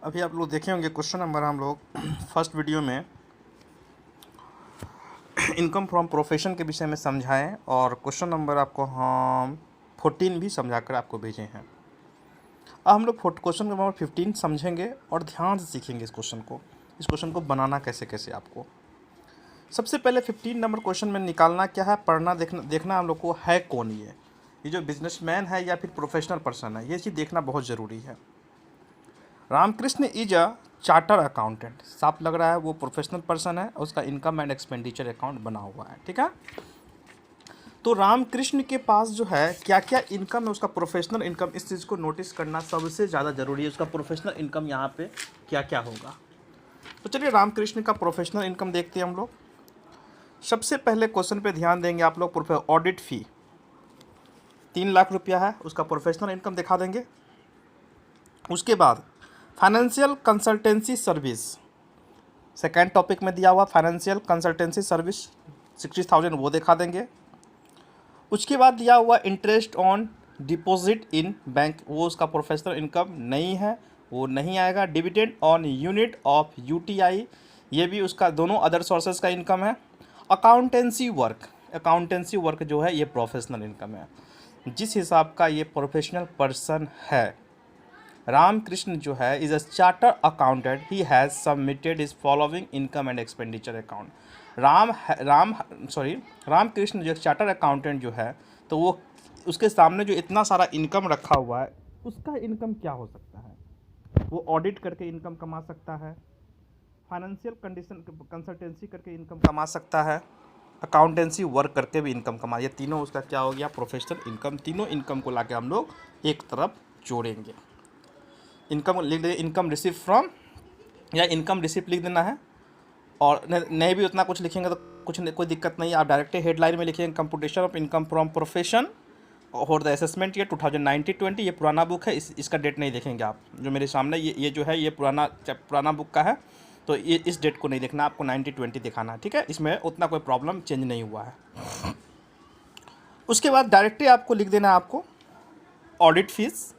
अभी आप लोग देखे होंगे क्वेश्चन नंबर हम लोग फर्स्ट वीडियो में इनकम फ्रॉम प्रोफेशन के विषय में समझाएं और क्वेश्चन नंबर आपको हम 14 भी समझा कर आपको भेजे हैं। अब हम लोग क्वेश्चन नंबर 15 समझेंगे और ध्यान से सीखेंगे इस क्वेश्चन को बनाना कैसे कैसे आपको। सबसे पहले 15 नंबर क्वेश्चन में निकालना क्या है, पढ़ना देखना हम लोग को है कौन ये जो बिजनेसमैन है या फिर प्रोफेशनल पर्सन है, ये चीज़ देखना बहुत ज़रूरी है। Ramakrishna is a charter accountant, साफ लग रहा है वो प्रोफेशनल पर्सन है, उसका इनकम एंड एक्सपेंडिचर अकाउंट बना हुआ है। ठीक है, तो रामकृष्ण के पास जो है क्या क्या इनकम है, उसका प्रोफेशनल इनकम, इस चीज़ को नोटिस करना सबसे ज़्यादा ज़रूरी है। उसका प्रोफेशनल इनकम यहाँ पे क्या क्या होगा, तो चलिए रामकृष्ण का प्रोफेशनल इनकम देखते हैं हम लोग। सबसे पहले क्वेश्चन पे ध्यान देंगे आप लोग, ऑडिट फ़ी 3 लाख रुपया है, उसका प्रोफेशनल इनकम दिखा देंगे। उसके बाद financial consultancy service, second topic में दिया हुआ फाइनेंशियल कंसल्टेंसी सर्विस 60,000 वो दिखा देंगे। उसके बाद दिया हुआ interest on deposit in bank, वो उसका प्रोफेशनल इनकम नहीं है, वो नहीं आएगा। Dividend on unit of UTI, ये भी उसका दोनों अदर सोर्सेज का इनकम है। अकाउंटेंसी वर्क जो है ये प्रोफेशनल इनकम है। जिस हिसाब का ये प्रोफेशनल पर्सन है रामकृष्ण जो है is a charter accountant, he has submitted is following income and expenditure account. Ramakrishna जो चार्टर अकाउंटेंट जो है, तो वो उसके सामने जो इतना सारा इनकम रखा हुआ है, उसका इनकम क्या हो सकता है? वो ऑडिट करके इनकम कमा सकता है, फाइनेंशियल कंसल्टेंसी करके इनकम कमा सकता है, अकाउंटेंसी वर्क करके भी इनकम कमा, ये तीनों उसका क्या हो गया, प्रोफेशनल इनकम। तीनों इनकम को लाके हम लोग एक तरफ जोड़ेंगे। इनकम लिख देंगे, इनकम रिसीव फ्रॉम या इनकम रिसिप्ट लिख देना है। और नहीं भी उतना कुछ लिखेंगे तो कोई दिक्कत नहीं है, आप डायरेक्ट हेडलाइन में लिखेंगे computation of income from profession और द असेसमेंट ईयर 2019-20। ये पुराना बुक है, इसका डेट नहीं देखेंगे आप, जो मेरे सामने ये जो है ये पुराना बुक का है, तो ये इस डेट को नहीं देखना, आपको 1920 दिखाना है। ठीक है, इसमें उतना कोई प्रॉब्लम चेंज नहीं हुआ है। उसके बाद डायरेक्टली आपको लिख देना है आपको ऑडिट फीस,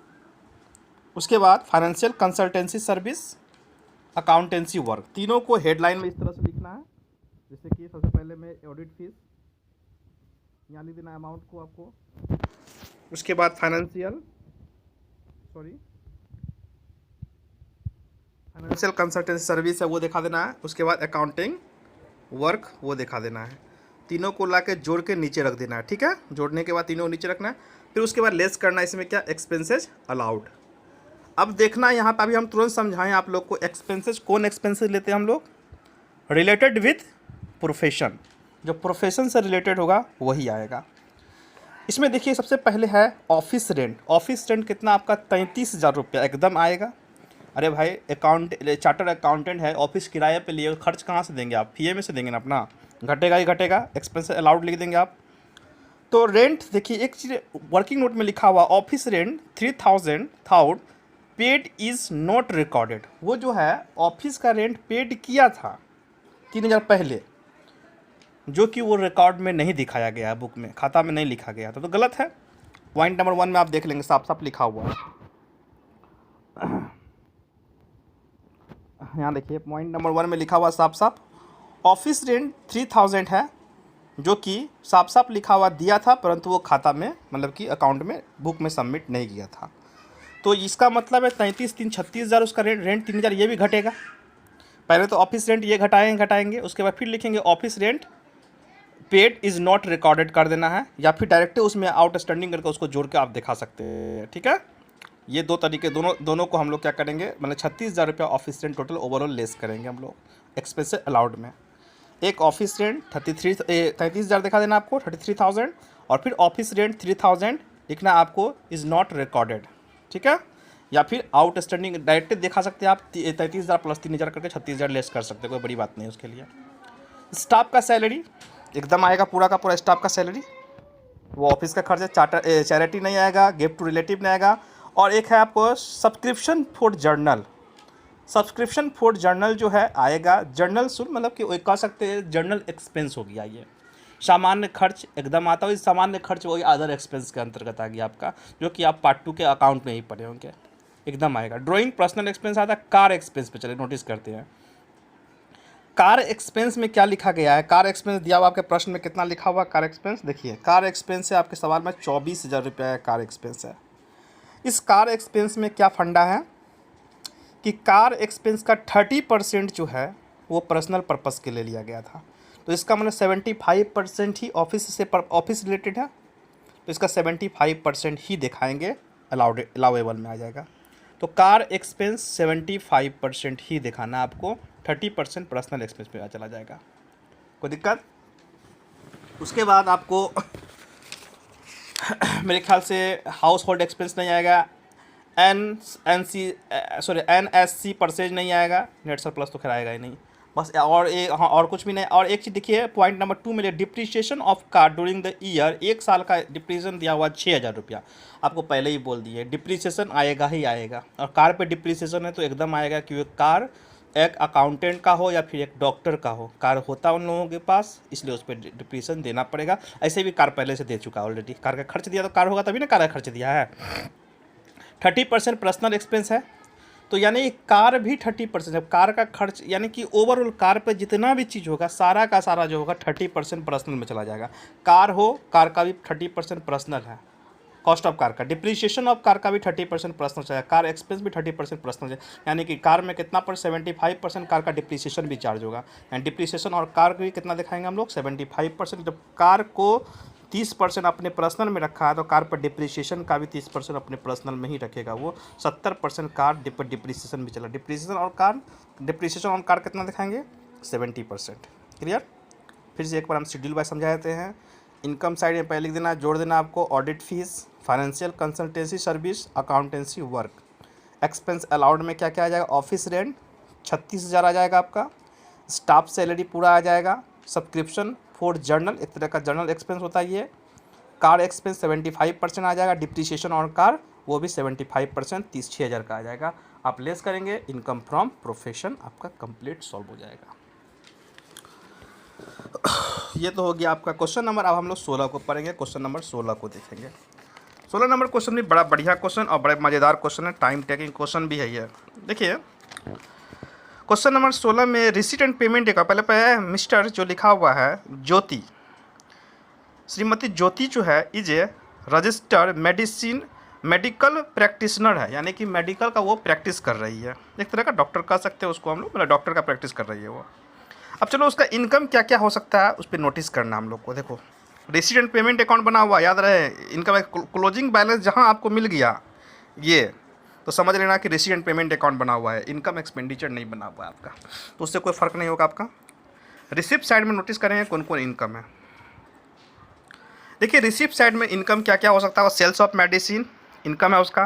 उसके बाद financial consultancy service, accountancy work, तीनों को हेडलाइन में इस तरह से लिखना है। जैसे कि सबसे पहले मैं ऑडिट फीस यहाँ लिख देना अमाउंट को आपको, उसके बाद फाइनेंशियल कंसल्टेंसी सर्विस है वो दिखा देना है, उसके बाद अकाउंटिंग वर्क वो दिखा देना है। तीनों को ला के जोड़ के नीचे रख देना है। ठीक है, जोड़ने के बाद तीनों नीचे रखना है, फिर उसके बाद लेस करना है इसमें क्या, एक्सपेंसेज अलाउड। अब देखना यहाँ पे अभी हम तुरंत समझाएं आप लोग को, एक्सपेंसेस कौन एक्सपेंसेस लेते हैं हम लोग, रिलेटेड विथ प्रोफेशन, जो प्रोफेशन से रिलेटेड होगा वही आएगा। इसमें देखिए सबसे पहले है ऑफिस रेंट। ऑफिस रेंट कितना आपका 33,000 रुपया एकदम आएगा। अरे भाई चार्टर अकाउंटेंट है, ऑफिस किराए पे लिए, खर्च कहाँ से देंगे आप, फीए में से देंगे ना अपना, घटेगा ही घटेगा, एक्सपेंसेस अलाउड लिख देंगे आप। तो रेंट देखिए एक चीज़ वर्किंग नोट में लिखा हुआ, office rent 3,000 paid is not recorded. वो जो है ऑफिस का रेंट पेड किया था 3,000 पहले, जो कि वो रिकॉर्ड में नहीं दिखाया गया है, बुक में खाता में नहीं लिखा गया था, तो गलत है। पॉइंट नंबर 1 में आप देख लेंगे साफ साफ लिखा हुआ है। यहाँ देखिए पॉइंट नंबर 1 में लिखा हुआ साफ साफ ऑफिस रेंट 3,000 है, जो कि साफ साफ लिखा हुआ दिया था, परंतु वो खाता में मतलब कि अकाउंट में बुक में सबमिट नहीं किया था। तो इसका मतलब है 33,3 36,000 उसका रेंट 3,000 ये भी घटेगा। पहले तो ऑफिस रेंट ये घटाएंगे, उसके बाद फिर लिखेंगे office rent paid is not recorded कर देना है, या फिर डायरेक्ट उसमें आउटस्टैंडिंग करके उसको जोड़ के आप दिखा सकते हैं। ठीक है, ये दो तरीके, दोनों को हम लोग क्या करेंगे, मतलब 36,000 रुपया office rent total overall less करेंगे हम लोग एक्सपेंसेस अलाउड में। एक ऑफिस रेंट 33,000 दिखा देना आपको, 33,000, और फिर ऑफिस रेंट 3,000 लिखना आपको इज़ नॉट रिकॉर्डेड। ठीक है, या फिर आउटस्टैंडिंग डायरेक्ट दिखा सकते हैं आप, 33,000 प्लस 3,000 करके 36,000 लेस कर सकते हैं, कोई बड़ी बात नहीं उसके लिए। स्टाफ का सैलरी एकदम आएगा, पूरा का पूरा स्टाफ का सैलरी, वो ऑफिस का खर्चा, चैरिटी नहीं आएगा, गिफ्ट टू रिलेटिव नहीं आएगा। और एक है आपको सब्सक्रिप्शन फॉर जर्नल जो है आएगा, जर्नल शुल्क, मतलब कि कह सकते हैं जर्नल एक्सपेंस हो गया ये। सामान्य खर्च एकदम आता है, इस सामान्य खर्च वही अदर एक्सपेंस के अंतर्गत आ गया आपका, जो कि आप पार्ट 2 के अकाउंट में ही पढ़े होंगे। एकदम आएगा। ड्राइंग पर्सनल एक्सपेंस आता है। कार एक्सपेंस पे चले नोटिस करते हैं। कार एक्सपेंस में क्या लिखा गया है? कार एक्सपेंस दिया हुआ आपके प्रश्न में कितना लिखा हुआ कार एक्सपेंस? देखिए कार एक्सपेंस है आपके सवाल में 24,000 रुपये का कार एक्सपेंस है। इस कार एक्सपेंस में क्या फंडा है कि कार एक्सपेंस का 30% जो है वो पर्सनल पर्पस के लिए लिया गया था। तो इसका मतलब 75% ही ऑफिस रिलेटेड है, तो इसका 75% ही दिखाएंगे, अलाउेबल में आ जाएगा। तो कार एक्सपेंस 75% ही दिखाना आपको, 30% पर्सनल एक्सपेंस पे चला जाएगा। कोई दिक्कत? उसके बाद आपको मेरे ख्याल से हाउस होल्ड एक्सपेंस नहीं आएगा, NSC परसेज नहीं आएगा, नेट सरप्लस तो खैर आएगा ही नहीं बस। और एक हाँ और कुछ भी नहीं। और एक चीज़ देखिए पॉइंट नंबर 2 में depreciation of car during the year, 1 साल का डिप्रिसिएशन दिया हुआ 6,000 रुपया। आपको पहले ही बोल दिए डिप्रिसिएशन आएगा ही आएगा, और कार पे डिप्रिसिएशन है तो एकदम आएगा, क्योंकि कार एक अकाउंटेंट का हो या फिर एक डॉक्टर का हो, कार होता उन लोगों के पास, इसलिए उस पर डिप्रिसिएशन देना पड़ेगा। ऐसे भी कार पहले से दे चुका है ऑलरेडी, कार का खर्च दिया तो कार होगा तभी ना कार का खर्च दिया है। 30% पर्सनल एक्सपेंस है, तो यानी कार भी 30% है। कार का खर्च यानी कि ओवरऑल कार पे जितना भी चीज़ होगा सारा का सारा जो होगा 30% पर्सनल में चला जाएगा। कार हो, कार का भी 30% पर्सनल है, कॉस्ट ऑफ कार का। डिप्रिसिएशन ऑफ कार का भी 30% पर्सनल चाहिए, कार एक्सपेंस भी 30% पर्सनल है। यानी कि कार में कितना 75% कार का डिप्रिसिएशन भी चार्ज होगा। एंड डिप्रिसिएशन और कार भी कितना दिखाएंगे हम लोग? 75%। जब कार को 30% अपने पर्सनल में रखा है तो कार पर डिप्रिसिएशन का भी 30% अपने पर्सनल में ही रखेगा वो। 70% कार पर डिप्रिसिएशन भी चला। डिप्रिसिएशन ऑन कार कितना दिखाएंगे? 70%। क्लियर? फिर से एक बार हम शेड्यूल वाइज समझा देते हैं। इनकम साइड में पहले लिख देना, जोड़ देना आपको audit fees, financial consultancy service, accountancy work. Expense allowed में क्या क्या आ जाएगा? ऑफिस रेंट 36,000 आ जाएगा आपका, स्टाफ सैलरी पूरा आ जाएगा, सब्सक्रिप्शन फॉर जर्नल, एक तरह का जर्नल एक्सपेंस होता है ये। कार एक्सपेंस 75% आ जाएगा, डिप्रिसिएशन और कार वो भी 75%, 36,000 का आ जाएगा। आप लेस करेंगे, इनकम फ्रॉम प्रोफेशन आपका कंप्लीट सॉल्व हो जाएगा। ये तो हो गया आपका क्वेश्चन नंबर। अब हम लोग 16 को पढ़ेंगे, क्वेश्चन नंबर 16 को देखेंगे। 16 नंबर क्वेश्चन भी बड़ा बढ़िया क्वेश्चन और बड़े मज़ेदार क्वेश्चन है, टाइम टेकिंग क्वेश्चन भी है ये। देखिए क्वेश्चन नंबर 16 में रिसीट एंड पेमेंट का पहले मिस्टर जो लिखा हुआ है ज्योति, श्रीमती ज्योति जो है is a registered medical practitioner है, यानी कि मेडिकल का वो प्रैक्टिस कर रही है, एक तरह का डॉक्टर कह सकते हैं उसको हम लोग, मतलब डॉक्टर का प्रैक्टिस कर रही है वो। अब चलो उसका इनकम क्या क्या हो सकता है उस पर नोटिस करना हम लोग को। देखो रिसीट एंड पेमेंट अकाउंट बना हुआ, याद रहे इनकम क्लोजिंग बैलेंस जहाँ आपको मिल गया ये तो समझ लेना कि रिसीट एंड पेमेंट अकाउंट बना हुआ है, इनकम एक्सपेंडिचर नहीं बना हुआ है आपका, तो उससे कोई फ़र्क नहीं होगा आपका। रिसिप्ट साइड में नोटिस करेंगे कौन कौन इनकम है। देखिए रिसिप्ट साइड में इनकम क्या क्या हो सकता है? सेल्स ऑफ मेडिसिन इनकम है उसका,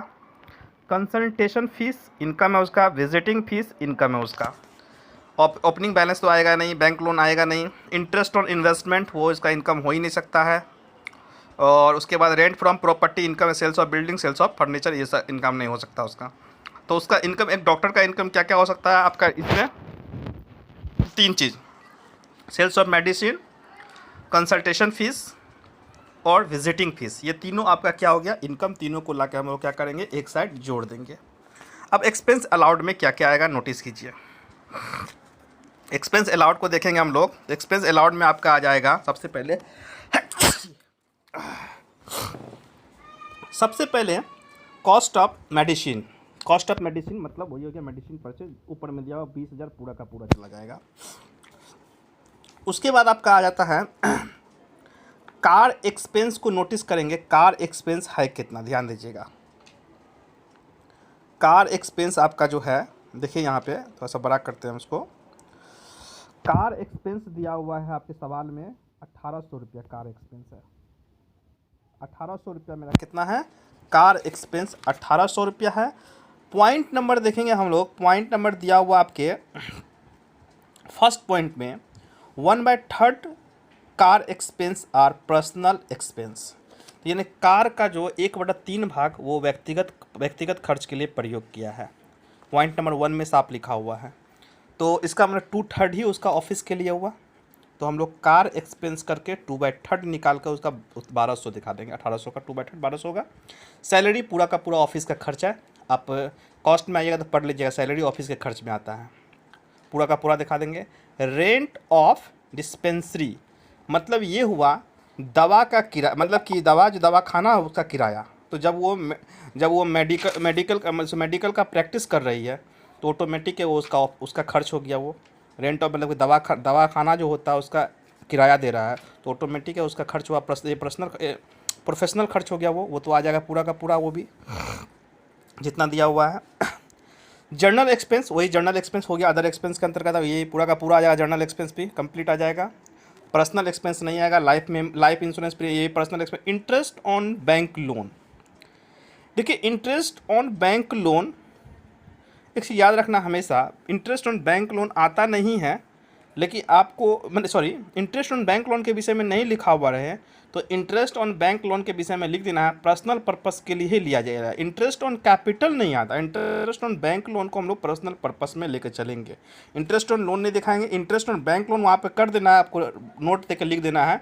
कंसल्टेशन फीस इनकम है उसका, विजिटिंग फीस इनकम है उसका, ओपनिंग बैलेंस तो आएगा नहीं, बैंक लोन आएगा नहीं, इंटरेस्ट ऑन इन्वेस्टमेंट वो इसका इनकम हो ही नहीं सकता है, और उसके बाद रेंट फ्रॉम प्रॉपर्टी इनकम है, sales of building, sales of furniture, ये सब इनकम नहीं हो सकता उसका। तो उसका इनकम, एक डॉक्टर का इनकम क्या क्या हो सकता है आपका? इसमें 3 चीज़, sales of medicine, consultation fees और विजिटिंग फीस, ये तीनों आपका क्या हो गया? इनकम। तीनों को ला के हम लोग क्या करेंगे? एक साइड जोड़ देंगे। अब एक्सपेंस अलाउड में क्या क्या आएगा नोटिस कीजिए। एक्सपेंस अलाउड को देखेंगे हम लोग। एक्सपेंस अलाउड में आपका आ जाएगा सबसे पहले cost of medicine. Cost of medicine मतलब वही हो गया मेडिसिन परचेज, ऊपर में दिया हुआ 20,000 पूरा का पूरा चला जाएगा। उसके बाद आपका आ जाता है कार एक्सपेंस को नोटिस करेंगे। कार एक्सपेंस है कितना? ध्यान दीजिएगा, कार एक्सपेंस आपका जो है, देखिए यहाँ पे थोड़ा सा बड़ा करते हैं उसको। कार एक्सपेंस दिया हुआ है आपके सवाल में 1800 रुपया कार एक्सपेंस है। 1800 रुपया मेरा कितना है? कार एक्सपेंस 1800 रुपया है। पॉइंट नंबर देखेंगे हम लोग, पॉइंट नंबर दिया हुआ आपके फर्स्ट पॉइंट में 1/3 car expense are personal expense, यानी कार का जो 1/3 भाग वो व्यक्तिगत खर्च के लिए प्रयोग किया है। पॉइंट नंबर 1 में साफ लिखा हुआ है, तो इसका मतलब 2/3 ही उसका ऑफिस के लिए हुआ। तो हम लोग कार एक्सपेंस करके 2/3 निकाल कर उसका 1200 दिखा देंगे। 1800 का 2/3 1200 होगा। सैलरी पूरा का पूरा ऑफिस का खर्चा है, आप कॉस्ट में आइएगा तो पढ़ लीजिएगा, सैलरी ऑफिस के खर्च में आता है, पूरा का पूरा दिखा देंगे। रेंट ऑफ डिस्पेंसरी मतलब ये हुआ दवा का किराया, मतलब कि दवा जो दवा खाना है उसका किराया। तो जब वो मेडिकल का प्रैक्टिस कर रही है तो ऑटोमेटिक है वो उसका खर्च हो गया। वो रेंट ऑफ मतलब कि दवा खाना जो होता है उसका किराया दे रहा है तो ऑटोमेटिक है उसका खर्च हुआ। प्रोफेशनल खर्च हो गया वो तो आ जाएगा पूरा का पूरा, वो भी जितना दिया हुआ है। जर्नल एक्सपेंस, वही जर्नल एक्सपेंस हो गया, अदर एक्सपेंस के अंतर्गत ये पूरा का पूरा आ जाएगा, जर्नल एक्सपेंस भी कंप्लीट आ जाएगा। पर्सनल एक्सपेंस नहीं आएगा, लाइफ इंश्योरेंस पे ये personal expense. Interest on bank loan, देखिए इंटरेस्ट ऑन बैंक लोन एक चीज़ याद रखना हमेशा, इंटरेस्ट ऑन बैंक लोन आता नहीं है, लेकिन आपको इंटरेस्ट ऑन बैंक लोन के विषय में नहीं लिखा हुआ रहे तो इंटरेस्ट ऑन बैंक लोन के विषय में लिख देना है पर्सनल पर्पस के लिए ही लिया जाएगा। इंटरेस्ट ऑन कैपिटल नहीं आता, इंटरेस्ट ऑन बैंक लोन को हम लोग पर्सनल पर्पस में लेकर चलेंगे। इंटरेस्ट ऑन लोन नहीं दिखाएंगे, इंटरेस्ट ऑन बैंक लोन वहाँ पे कर देना है, आपको नोट देकर लिख देना है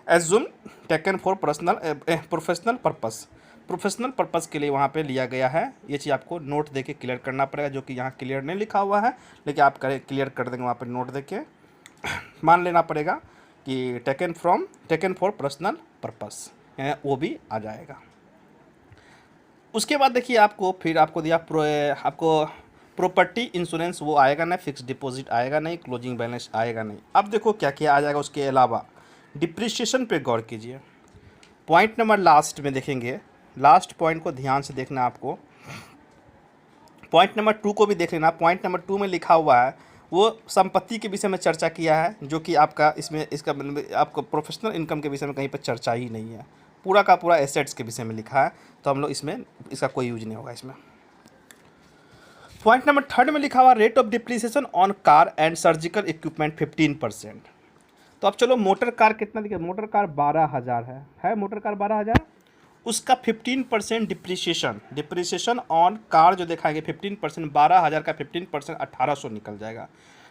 assume taken for professional purpose, professional purpose के लिए वहाँ पे लिया गया है। ये चीज़ आपको नोट देके क्लियर करना पड़ेगा, जो कि यहाँ क्लियर नहीं लिखा हुआ है, लेकिन आप क्लियर कर देंगे वहाँ पे नोट देके मान लेना पड़ेगा कि टेकन फॉर पर्सनल पर्पस, वो भी आ जाएगा। उसके बाद देखिए आपको दिया आपको प्रॉपर्टी इंश्योरेंस, वो आएगा नहीं, फिक्स डिपॉजिट आएगा नहीं, क्लोजिंग बैलेंस आएगा नहीं। अब देखो क्या क्या आ जाएगा उसके अलावा। डिप्रिसिएशन पे गौर कीजिए, पॉइंट नंबर लास्ट में देखेंगे, लास्ट पॉइंट को ध्यान से देखना आपको। पॉइंट नंबर 2 को भी देख लेना। पॉइंट नंबर 2 में लिखा हुआ है वो संपत्ति के विषय में चर्चा किया है, जो कि आपका इसका मतलब आपको प्रोफेशनल इनकम के विषय में कहीं पर चर्चा ही नहीं है, पूरा का पूरा एसेट्स के विषय में लिखा है, तो हम लोग इसमें इसका कोई यूज नहीं होगा इसमें। पॉइंट नंबर 3 में लिखा हुआ rate of depreciation on car and surgical equipment 15%। तो अब चलो मोटर कार कितना दिखे, मोटर कार 12,000 है मोटर कार 12,000, उसका 15% डिप्रिसिएशन ऑन कार जो दिखाएंगे 15%, 12,000 का 15% 1,800 निकल जाएगा।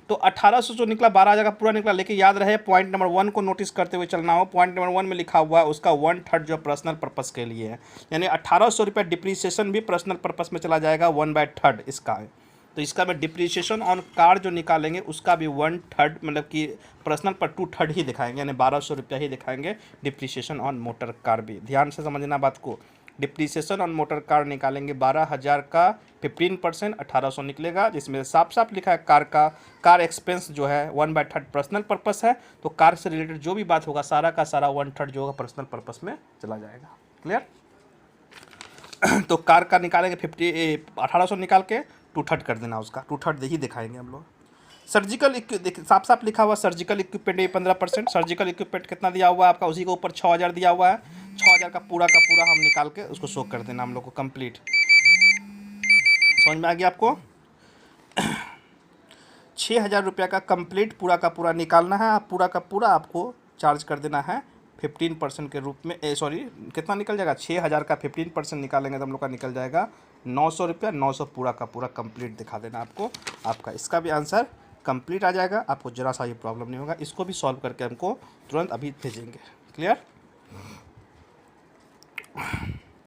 तो 1,800 जो निकला 12,000 का पूरा निकला, लेकिन याद रहे पॉइंट नंबर 1 को नोटिस करते हुए चलना हो। पॉइंट नंबर 1 में लिखा हुआ है उसका 1/3 जो पर्सनल पर्पस के लिए है, यानी 1,800 रुपये डिप्रिसिएशन भी पर्सनल पर्पस में चला जाएगा, 1/3 इसका है। तो इसका में डिप्रिसिएशन ऑन कार जो निकालेंगे उसका भी 1/3 मतलब कि पर्सनल पर 2/3 ही दिखाएंगे, यानी 1,200 रुपया ही दिखाएंगे डिप्रिसिएशन ऑन मोटर कार भी। ध्यान से समझना बात को, डिप्रिसिएशन ऑन मोटर कार निकालेंगे 12,000 का 15% 1,800 निकलेगा, जिसमें साफ साफ लिखा है कार एक्सपेंस जो है 1/3 पर्सनल पर्पस है, तो कार से रिलेटेड जो भी बात होगा सारा का सारा 1/3 जो होगा पर्सनल पर्पस में चला जाएगा। क्लियर? तो कार का निकालेंगे 1,800 निकाल के 2/3 कर देना, उसका 2/3 ही दिखाएंगे हम लोग। सर्जिकल साफ साफ लिखा हुआ सर्जिकल इक्विपमेंट 15%, सर्जिकल इक्विपमेंट कितना दिया हुआ है आपका, उसी के ऊपर 6,000 दिया हुआ है, 6,000 का पूरा हम निकाल के उसको शो कर देना हम लोग को कंप्लीट। समझ में आ गया आपको? 6,000 रुपया का कंप्लीट पूरा का पूरा निकालना है, पूरा का पूरा आपको चार्ज कर देना है 15% के रूप में। कितना निकल जाएगा, 6,000 का 15% निकालेंगे तो हम लोग का निकल जाएगा 900 रुपया, 900 पूरा का पूरा कंप्लीट दिखा देना आपको। आपका इसका भी आंसर कंप्लीट आ जाएगा, आपको जरा सा ये प्रॉब्लम नहीं होगा। इसको भी सॉल्व करके हमको तुरंत अभी भेजेंगे। क्लियर?